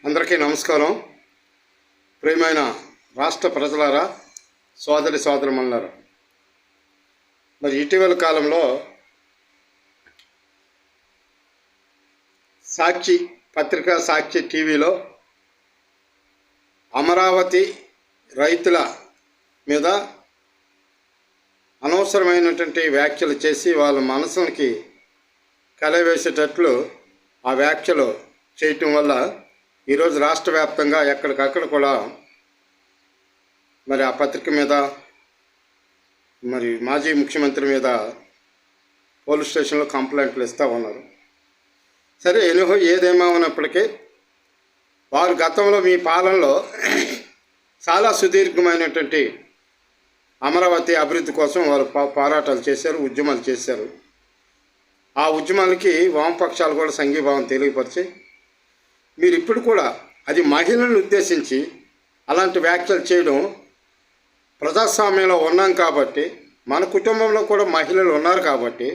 అందరికీ నమస్కారం. ప్రియమైన రాష్ట్ర ప్రజలారా, సోదరి సోదరిమణులారా, మరి ఇటీవల కాలంలో సాక్షి పత్రిక, సాక్షి టీవీలో అమరావతి రైతుల మీద అనవసరమైనటువంటి వ్యాఖ్యలు చేసి వాళ్ళ మనసుకి కలవేసేటట్లు ఆ వ్యాఖ్యలు చేయటం వల్ల ఈరోజు రాష్ట్ర వ్యాప్తంగా ఎక్కడికక్కడ కూడా మరి ఆ పత్రిక మీద, మరి మాజీ ముఖ్యమంత్రి మీద పోలీస్ స్టేషన్లో కంప్లైంట్లు ఇస్తూ ఉన్నారు. సరే, ఏదేమో ఉన్నప్పటికీ వారు గతంలో మీ పాలనలో చాలా సుదీర్ఘమైనటువంటి అమరావతి అభివృద్ధి కోసం వారు పోరాటాలు చేశారు, ఉద్యమాలు చేశారు. ఆ ఉద్యమాలకి వామపక్షాలు కూడా సంఘీభావం తెలియపరిచి మీరు ఇప్పుడు కూడా అది మహిళలను ఉద్దేశించి అలాంటి వ్యాఖ్యలు చేయడం, ప్రజాస్వామ్యంలో ఉన్నాం కాబట్టి, మన కుటుంబంలో కూడా మహిళలు ఉన్నారు కాబట్టి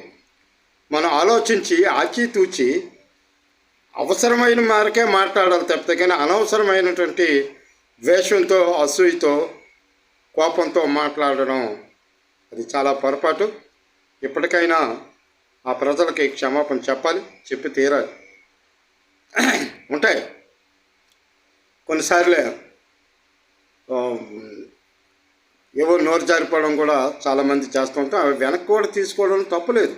మనం ఆలోచించి ఆచితూచి అవసరమైన మేరకే మాట్లాడాలి తప్పితే కానీ అనవసరమైనటువంటి ద్వేషంతో, అసూయతో, కోపంతో మాట్లాడడం అది చాలా పొరపాటు. ఇప్పటికైనా ఆ ప్రజలకి క్షమాపణ చెప్పాలి, చెప్పి తీరాలి. ఉంటాయి కొన్నిసార్లే ఏవో నోరు జారిపోవడం కూడా చాలామంది చేస్తూ ఉంటాం. అవి వెనక్కి కూడా తీసుకోవడం తప్పులేదు.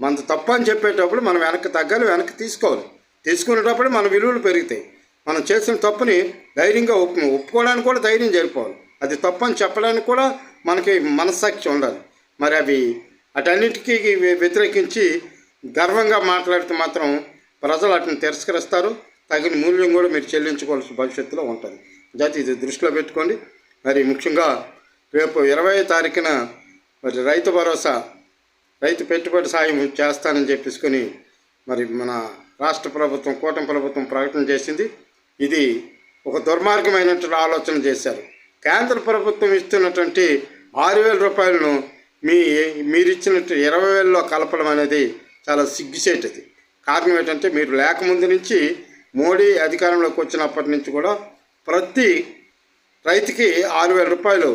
మనది తప్పు అని చెప్పేటప్పుడు మనం వెనక్కి తగ్గాలి, వెనక్కి తీసుకోవాలి. తీసుకునేటప్పుడు మన విలువలు పెరుగుతాయి. మనం చేసిన తప్పుని ధైర్యంగా ఒప్పుకోవడానికి కూడా ధైర్యం జరిపోవాలి. అది తప్పు అని చెప్పడానికి కూడా మనకి మనస్సాక్షి ఉండాలి. మరి అవి అటన్నిటికీ వ్యతిరేకించి గర్వంగా మాట్లాడితే మాత్రం ప్రజలు వాటిని తిరస్కరిస్తారు. తగిన మూల్యం కూడా మీరు చెల్లించుకోవాల్సిన భవిష్యత్తులో ఉంటుంది. జాతి ఇది దృష్టిలో పెట్టుకోండి. మరి ముఖ్యంగా రేపు 20వ తారీఖున మరి రైతు భరోసా, రైతు పెట్టుబడి సాయం చేస్తానని చెప్పేసుకొని మరి మన రాష్ట్ర ప్రభుత్వం, కూటమి ప్రభుత్వం ప్రకటన చేసింది. ఇది ఒక దుర్మార్గమైనటువంటి ఆలోచన చేశారు. కేంద్ర ప్రభుత్వం ఇస్తున్నటువంటి 6,000 రూపాయలను మీరిచ్చినట్టు 20,000లో కలపడం అనేది చాలా సిగ్గుచేటది. కారణం ఏంటంటే, మీరు లేకముందు నుంచి మోడీ అధికారంలోకి వచ్చినప్పటి నుంచి కూడా ప్రతి రైతుకి 6,000 రూపాయలు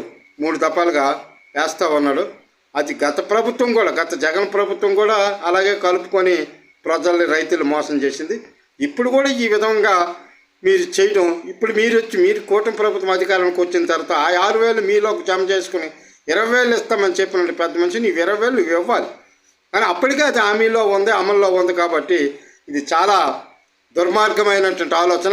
3 దఫాలుగా వేస్తూ ఉన్నాడు. అది గత ప్రభుత్వం కూడా, గత జగన్ ప్రభుత్వం కూడా అలాగే కలుపుకొని ప్రజల్ని, రైతులు మోసం చేసింది. ఇప్పుడు కూడా ఈ విధంగా మీరు చేయడం, ఇప్పుడు మీరు కూటమి ప్రభుత్వం అధికారంలోకి వచ్చిన తర్వాత ఆ 6,000 మీలోకి జమ చేసుకుని 20,000 ఇస్తామని చెప్పినట్టు పెద్ద మనిషి నీవు 20,000 నువ్వు ఇవ్వాలి. కానీ అప్పటికే అది హామీలో ఉంది, అమల్లో ఉంది. కాబట్టి ఇది చాలా దుర్మార్గమైనటువంటి ఆలోచన.